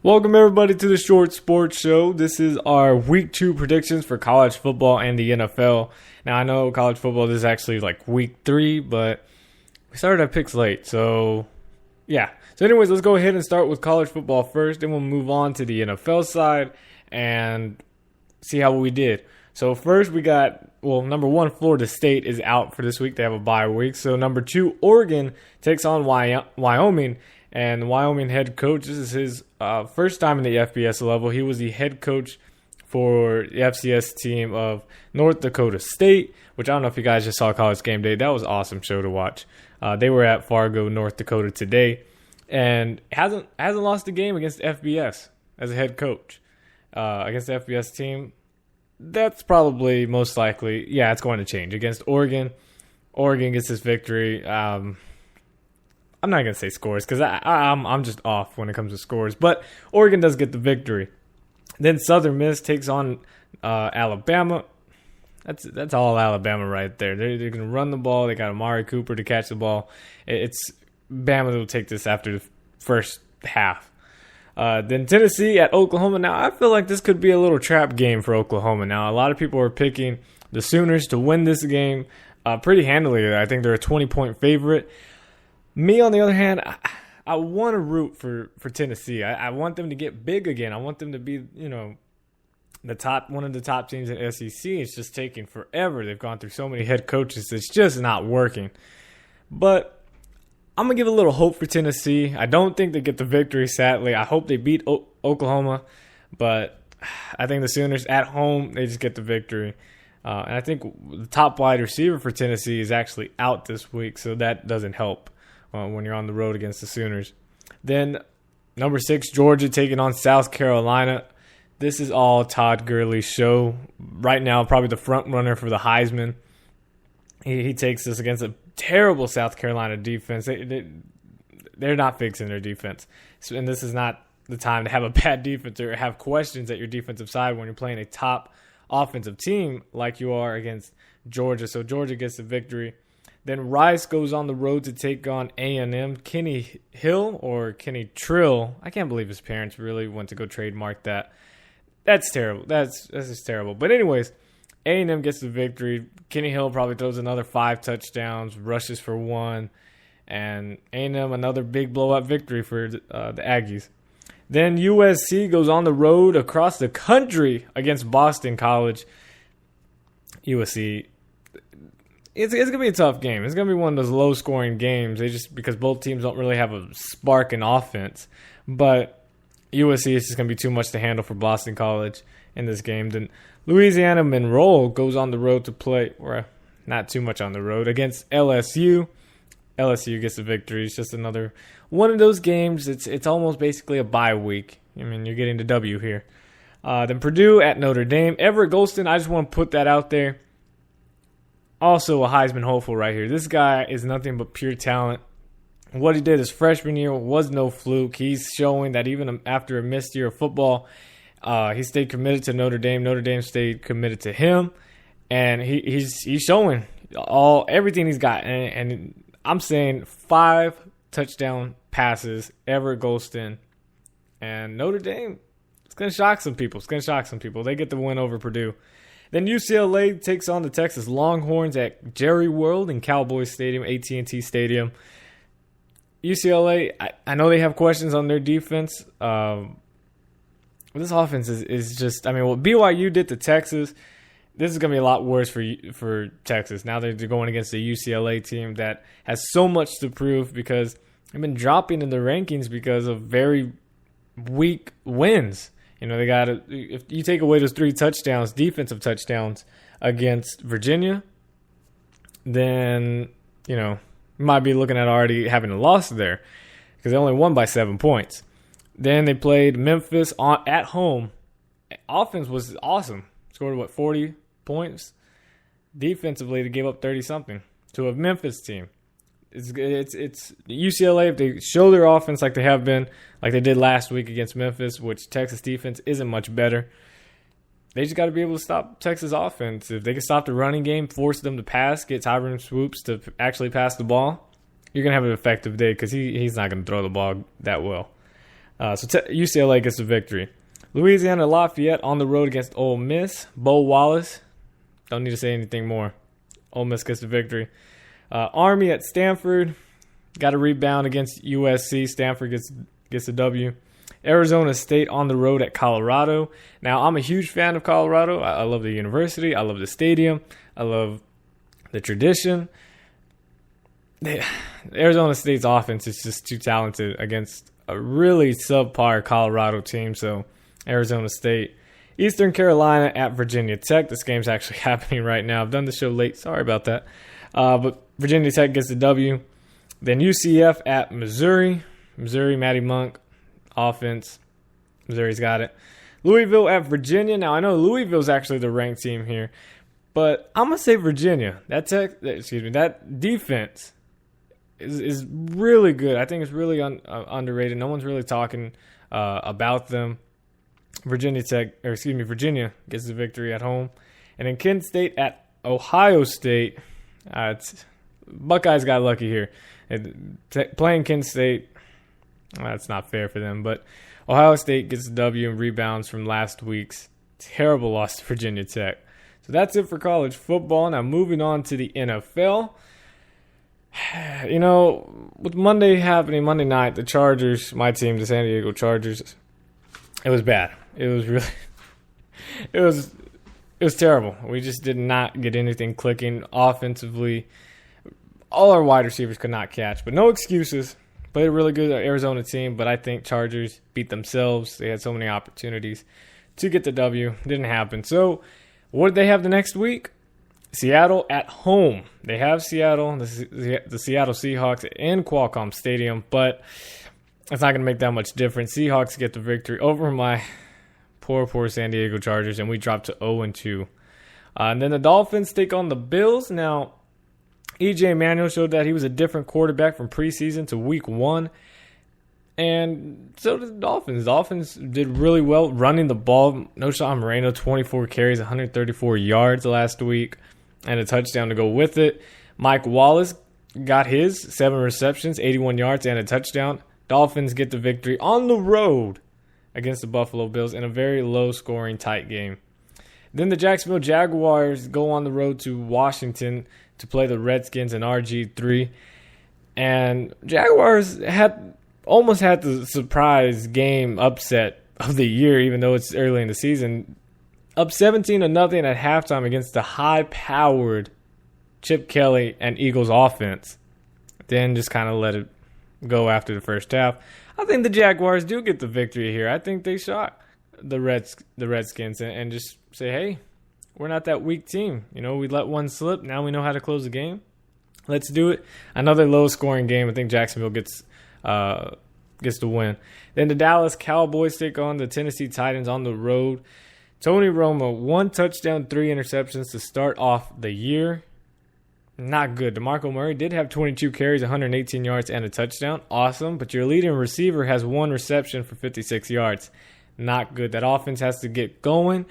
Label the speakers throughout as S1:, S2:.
S1: Welcome everybody to the Short Sports Show. This is our week 2 predictions for college football and the NFL. Now I know college football this is actually like week 3, but we started our picks late. So yeah. So anyways, let's go ahead and start with college football first. Then we'll move on to the NFL side and see how we did. So first we got, number 1, Florida State is out for this week. They have a bye week. So number 2, Oregon takes on Wyoming. And the Wyoming head coach, this is his first time in the FBS level. He was the head coach for the FCS team of North Dakota State, which I don't know if you guys just saw College Game Day. That was an awesome show to watch. They were at Fargo, North Dakota today, and hasn't lost a game against FBS as a head coach against the FBS team. That's probably most likely, it's going to change against Oregon. Oregon gets this victory. I'm not going to say scores because I'm just off when it comes to scores. But Oregon does get the victory. Then Southern Miss takes on Alabama. That's all Alabama right there. They're going to run the ball. They got Amari Cooper to catch the ball. It's Bama will take this after the first half. Then Tennessee at Oklahoma. Now, I feel like this could be a little trap game for Oklahoma. Now, a lot of people are picking the Sooners to win this game pretty handily. I think they're a 20-point favorite. Me, on the other hand, I want to root for Tennessee. I want them to get big again. I want them to be, one of the top teams in SEC. It's just taking forever. They've gone through so many head coaches. It's just not working. But I'm going to give a little hope for Tennessee. I don't think they get the victory, sadly. I hope they beat Oklahoma. But I think the Sooners at home, they just get the victory. And I think the top wide receiver for Tennessee is actually out this week, so that doesn't help when you're on the road against the Sooners. Then number 6, Georgia taking on South Carolina. This is all Todd Gurley's show. Right now, probably the front runner for the Heisman. He takes this against a terrible South Carolina defense. They're not fixing their defense. And this is not the time to have a bad defense or have questions at your defensive side when you're playing a top offensive team like you are against Georgia. So Georgia gets the victory. Then Rice goes on the road to take on A&M. Kenny Hill or Kenny Trill. I can't believe his parents really went to go trademark that. That's terrible. That's just terrible. But anyways, A&M gets the victory. Kenny Hill probably throws another 5 touchdowns, rushes for 1. And A&M another big blowout victory for the Aggies. Then USC goes on the road across the country against Boston College. USC... It's going to be a tough game. It's going to be one of those low-scoring games. Because both teams don't really have a spark in offense. But USC is just going to be too much to handle for Boston College in this game. Then Louisiana Monroe goes on the road to play, or not too much on the road, against LSU. LSU gets the victory. It's just another one of those games. It's almost basically a bye week. I mean, you're getting the W here. Then Purdue at Notre Dame. Everett Golston, I just want to put that out there. Also a Heisman hopeful right here. This guy is nothing but pure talent. What he did his freshman year was no fluke. He's showing that even after a missed year of football, he stayed committed to Notre Dame. Notre Dame stayed committed to him. And he's showing everything he's got. And I'm saying 5 touchdown passes, Everett Golston. And Notre Dame, it's going to shock some people. They get the win over Purdue. Then UCLA takes on the Texas Longhorns at Jerry World in Cowboys Stadium, AT&T Stadium. UCLA, I know they have questions on their defense. This offense is just, what BYU did to Texas, this is going to be a lot worse for Texas. Now they're going against a UCLA team that has so much to prove because they've been dropping in the rankings because of very weak wins. They got if you take away those 3 touchdowns, defensive touchdowns against Virginia, then, you might be looking at already having a loss there because they only won by 7 points. Then they played Memphis at home. Offense was awesome. Scored, 40 points? Defensively, they gave up 30-something to a Memphis team. It's UCLA, if they show their offense like they have been, like they did last week against Memphis, which Texas defense isn't much better, they just got to be able to stop Texas offense. If they can stop the running game, force them to pass, get Tyron Swoops to actually pass the ball, you're going to have an effective day because he's not going to throw the ball that well. UCLA gets the victory. Louisiana Lafayette on the road against Ole Miss. Bo Wallace. Don't need to say anything more. Ole Miss gets the victory. Army at Stanford. Got a rebound against USC. Stanford gets the W. Arizona State on the road at Colorado. Now, I'm a huge fan of Colorado. I love the university. I love the stadium. I love the tradition. Arizona State's offense is just too talented against a really subpar Colorado team. So, Arizona State. Eastern Carolina at Virginia Tech. This game's actually happening right now. I've done the show late. Sorry about that. But Virginia Tech gets the W. Then UCF at Missouri. Missouri, Matty Monk. Offense. Missouri's got it. Louisville at Virginia. Now, I know Louisville's actually the ranked team here, but I'm going to say Virginia. That defense is really good. I think it's really underrated. No one's really talking about them. Virginia gets the victory at home. And then Kent State at Ohio State. Buckeyes got lucky here. Playing Kent State, that's not fair for them. But Ohio State gets the W and rebounds from last week's terrible loss to Virginia Tech. So that's it for college football. Now moving on to the NFL. You know, with Monday night, the Chargers, my team, the San Diego Chargers, it was bad. It was terrible. We just did not get anything clicking offensively. All our wide receivers could not catch, but no excuses. Played a really good Arizona team, but I think Chargers beat themselves. They had so many opportunities to get the W. Didn't happen. So what did they have the next week? Seattle at home. They have Seattle, the Seattle Seahawks in Qualcomm Stadium, but it's not going to make that much difference. Seahawks get the victory over my poor San Diego Chargers, and we dropped to 0-2. And then the Dolphins take on the Bills. Now, E.J. Manuel showed that he was a different quarterback from preseason to week 1. And so did the Dolphins. The Dolphins did really well running the ball. Knowshon Moreno, 24 carries, 134 yards last week, and a touchdown to go with it. Mike Wallace got his 7 receptions, 81 yards, and a touchdown. Dolphins get the victory on the road against the Buffalo Bills in a very low-scoring, tight game. Then the Jacksonville Jaguars go on the road to Washington to play the Redskins in RG3. And Jaguars almost had the surprise game upset of the year, even though it's early in the season. Up 17-0 at halftime against the high-powered Chip Kelly and Eagles offense. Then just kind of let it go after the first half. I think the Jaguars do get the victory here. I think they shock the Redskins and just say, hey, we're not that weak team. You know, we let one slip. Now we know how to close the game. Let's do it. Another low-scoring game. I think Jacksonville gets the win. Then the Dallas Cowboys take on the Tennessee Titans on the road. Tony Romo, 1 touchdown, 3 interceptions to start off the year. Not good. DeMarco Murray did have 22 carries, 118 yards, and a touchdown. Awesome. But your leading receiver has 1 reception for 56 yards. Not good. That offense has to get going.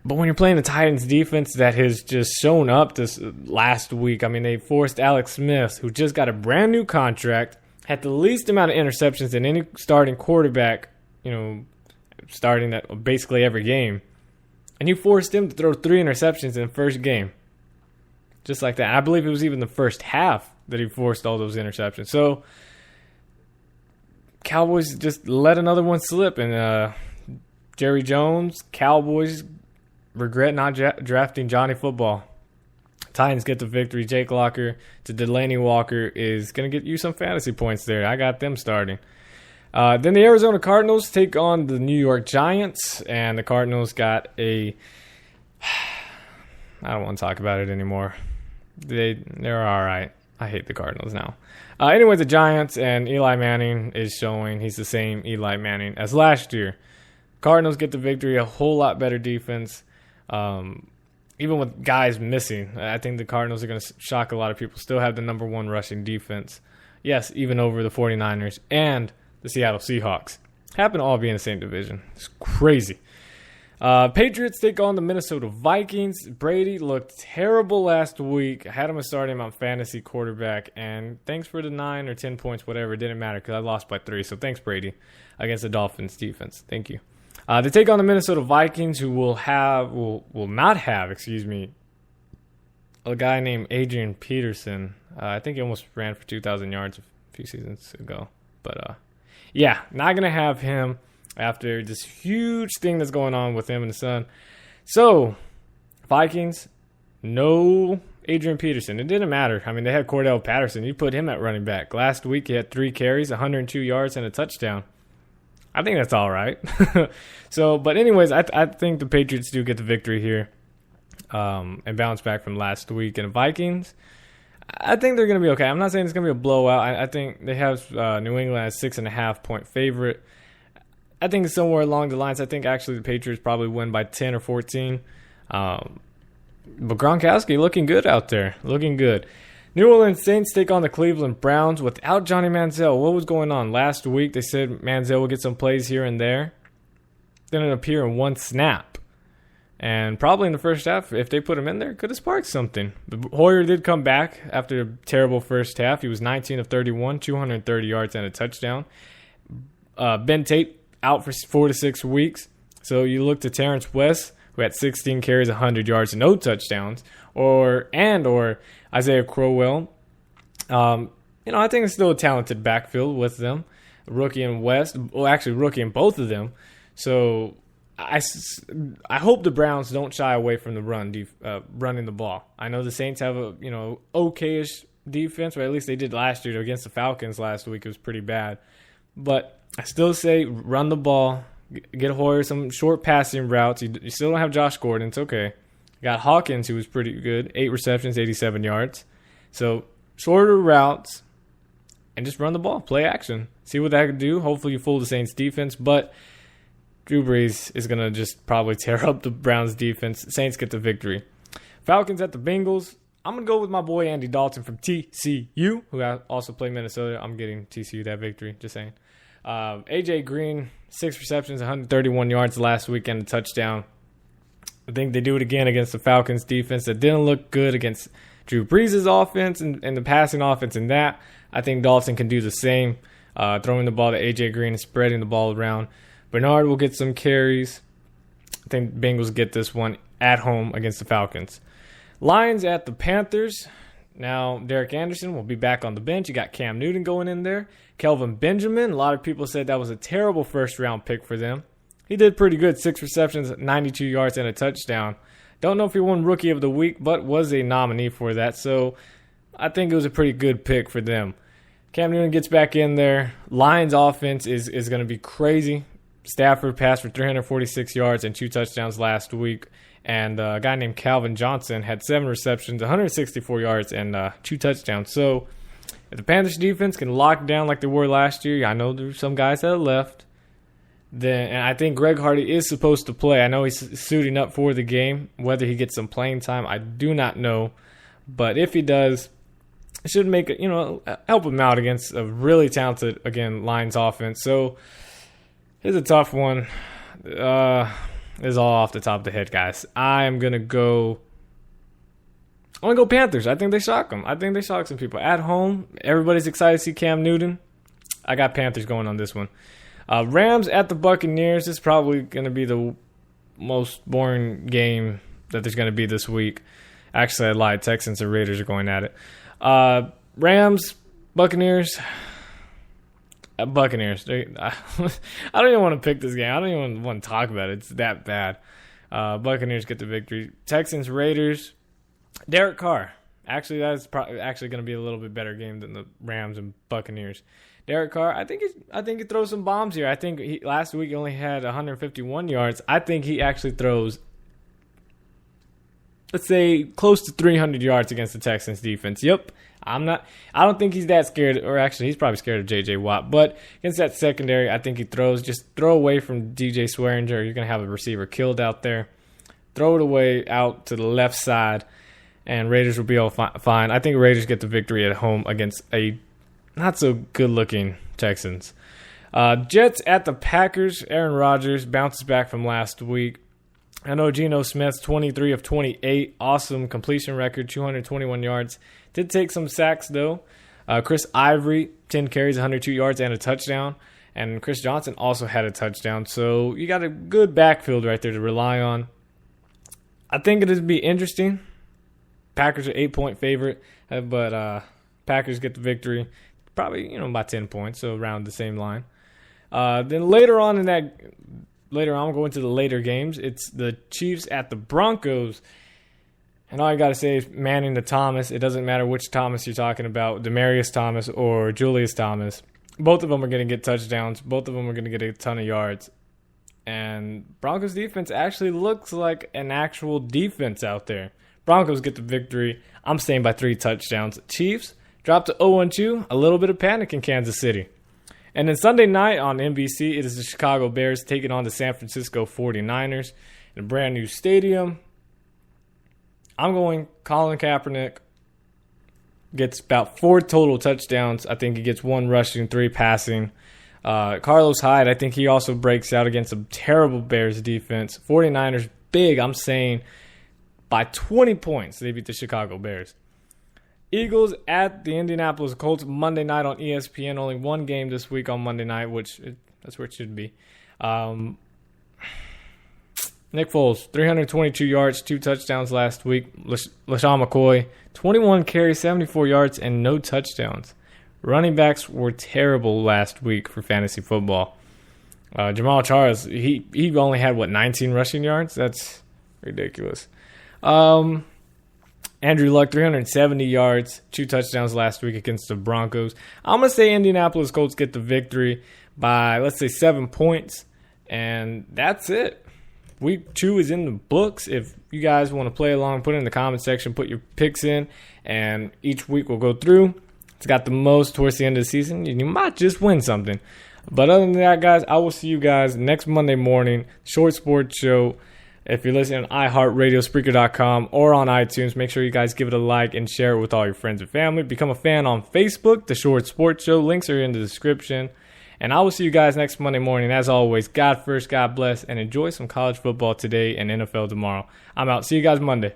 S1: But when you're playing the Titans defense that has just shown up this last week, I mean, they forced Alex Smith, who just got a brand new contract, had the least amount of interceptions in any starting quarterback, you know, starting at basically every game. And you forced him to throw 3 interceptions in the first game. Just like that. I believe it was even the first half that he forced all those interceptions. So, Cowboys just let another one slip. And Jerry Jones, Cowboys regret not drafting Johnny Football. Titans get the victory. Jake Locker to Delaney Walker is going to get you some fantasy points there. I got them starting. Then the Arizona Cardinals take on the New York Giants. And the Cardinals got I don't want to talk about it anymore. They're all right. I hate the Cardinals now. Anyway, the Giants and Eli Manning is showing he's the same Eli Manning as last year. Cardinals get the victory. A whole lot better defense. Even with guys missing, I think the Cardinals are going to shock a lot of people. Still have the number 1 rushing defense. Yes, even over the 49ers and the Seattle Seahawks. Happen to all be in the same division. It's crazy. Patriots take on the Minnesota Vikings. Brady looked terrible last week. I had him start him on fantasy quarterback, and thanks for the 9 or 10 points, whatever. It didn't matter because I lost by 3. So thanks, Brady, against the Dolphins defense. Thank you. They take on the Minnesota Vikings, who will not have, a guy named Adrian Peterson. I think he almost ran for 2,000 yards a few seasons ago. But, yeah, not going to have him after this huge thing that's going on with him and the son. So, Vikings, no Adrian Peterson. It didn't matter. I mean, they had Cordell Patterson. You put him at running back. Last week, he had 3 carries, 102 yards, and a touchdown. I think that's all right. But anyways, I think the Patriots do get the victory here and bounce back from last week. And the Vikings, I think they're going to be okay. I'm not saying it's going to be a blowout. I think they have New England as 6.5-point favorite. I think it's somewhere along the lines. I think actually the Patriots probably win by 10 or 14. But Gronkowski looking good out there. Looking good. New Orleans Saints take on the Cleveland Browns without Johnny Manziel. What was going on? Last week they said Manziel will get some plays here and there. Didn't appear in one snap. And probably in the first half, if they put him in there, it could have sparked something. But Hoyer did come back after a terrible first half. He was 19 of 31, 230 yards and a touchdown. Ben Tate out for 4 to 6 weeks. So you look to Terrence West, who had 16 carries, 100 yards, and no touchdowns, or Isaiah Crowell. I think it's still a talented backfield with them. Rookie in West, rookie in both of them. So I hope the Browns don't shy away from the running the ball. I know the Saints have a okayish defense, or at least they did last year against the Falcons last week. It was pretty bad, but I still say run the ball, get Hoyer some short passing routes. You still don't have Josh Gordon. It's okay. You got Hawkins, who was pretty good, 8 receptions, 87 yards. So shorter routes and just run the ball, play action. See what that could do. Hopefully you fool the Saints defense, but Drew Brees is going to just probably tear up the Browns defense. Saints get the victory. Falcons at the Bengals. I'm going to go with my boy Andy Dalton from TCU, who also played Minnesota. I'm getting TCU that victory, just saying. AJ Green, 6 receptions, 131 yards last week and a touchdown. I think they do it again against the Falcons defense that didn't look good against Drew Brees' offense and the passing offense and that. I think Dalton can do the same, throwing the ball to AJ Green and spreading the ball around. Bernard will get some carries. I think Bengals get this one at home against the Falcons. Lions at the Panthers. Now, Derek Anderson will be back on the bench. You got Cam Newton going in there. Kelvin Benjamin, a lot of people said that was a terrible first-round pick for them. He did pretty good, 6 receptions, 92 yards, and a touchdown. Don't know if he won Rookie of the Week, but was a nominee for that. So I think it was a pretty good pick for them. Cam Newton gets back in there. Lions offense is going to be crazy. Stafford passed for 346 yards and 2 touchdowns last week. And a guy named Calvin Johnson had 7 receptions, 164 yards, and 2 touchdowns. So if the Panthers defense can lock down like they were last year, I know there's some guys that left. And I think Greg Hardy is supposed to play. I know he's suiting up for the game. Whether he gets some playing time, I do not know. But if he does, it should make it, help him out against a really talented, again, Lions offense. So it's a tough one. It's all off the top of the head, guys. I'm going to go Panthers. I think they shock them. I think they shock some people. At home, everybody's excited to see Cam Newton. I got Panthers going on this one. Rams at the Buccaneers. This is probably going to be the most boring game that there's going to be this week. Actually, I lied. Texans and Raiders are going at it. Rams, Buccaneers. Buccaneers. I don't even want to pick this game. I don't even want to talk about it. It's that bad. Buccaneers get the victory. Texans, Raiders. Derek Carr. Actually, that's actually going to be a little bit better game than the Rams and Buccaneers. Derek Carr, I think he throws some bombs here. I think last week he only had 151 yards. I think he actually throws, let's say, close to 300 yards against the Texans defense. Yep. I don't think he's that scared, or actually he's probably scared of J.J. Watt. But against that secondary, I think he throws. Just throw away from DJ Swearinger. You're going to have a receiver killed out there. Throw it away out to the left side, and Raiders will be all fine. I think Raiders get the victory at home against a not-so-good-looking Texans. Jets at the Packers. Aaron Rodgers bounces back from last week. I know Geno Smith's 23 of 28. Awesome completion record, 221 yards. Did take some sacks, though. Chris Ivory, 10 carries, 102 yards, and a touchdown. And Chris Johnson also had a touchdown. So you got a good backfield right there to rely on. I think it'll be interesting. Packers are 8-point favorite, but Packers get the victory. Probably, by 10 points, so around the same line. Then later on, we'll go into the later games. It's the Chiefs at the Broncos. And all you got to say is Manning to Thomas. It doesn't matter which Thomas you're talking about, Demaryius Thomas or Julius Thomas. Both of them are going to get touchdowns. Both of them are going to get a ton of yards. And Broncos defense actually looks like an actual defense out there. Broncos get the victory. I'm staying by 3 touchdowns. Chiefs drop to 0-2. A little bit of panic in Kansas City. And then Sunday night on NBC, it is the Chicago Bears taking on the San Francisco 49ers in a brand new stadium. I'm going Colin Kaepernick. Gets about 4 total touchdowns. I think he gets 1 rushing, 3 passing. Carlos Hyde, I think he also breaks out against a terrible Bears defense. 49ers, big, I'm saying, by 20 points, they beat the Chicago Bears. Eagles at the Indianapolis Colts Monday night on ESPN. Only one game this week on Monday night, that's where it should be. Nick Foles, 322 yards, 2 touchdowns last week. LaShawn McCoy, 21 carries, 74 yards, and no touchdowns. Running backs were terrible last week for fantasy football. Jamal Charles, he only had, 19 rushing yards? That's ridiculous. Andrew Luck, 370 yards, 2 touchdowns last week against the Broncos. I'm going to say Indianapolis Colts get the victory by, let's say, 7 points. And that's it. Week 2 is in the books. If you guys want to play along, put it in the comment section, put your picks in, and each week we'll go through. It's got the most towards the end of the season. You might just win something. But other than that, guys, I will see you guys next Monday morning. Short Sports Show. If you're listening on iHeartRadio, Spreaker.com, or on iTunes, make sure you guys give it a like and share it with all your friends and family. Become a fan on Facebook, The Short Sports Show. Links are in the description. And I will see you guys next Monday morning. As always, God first, God bless, and enjoy some college football today and NFL tomorrow. I'm out. See you guys Monday.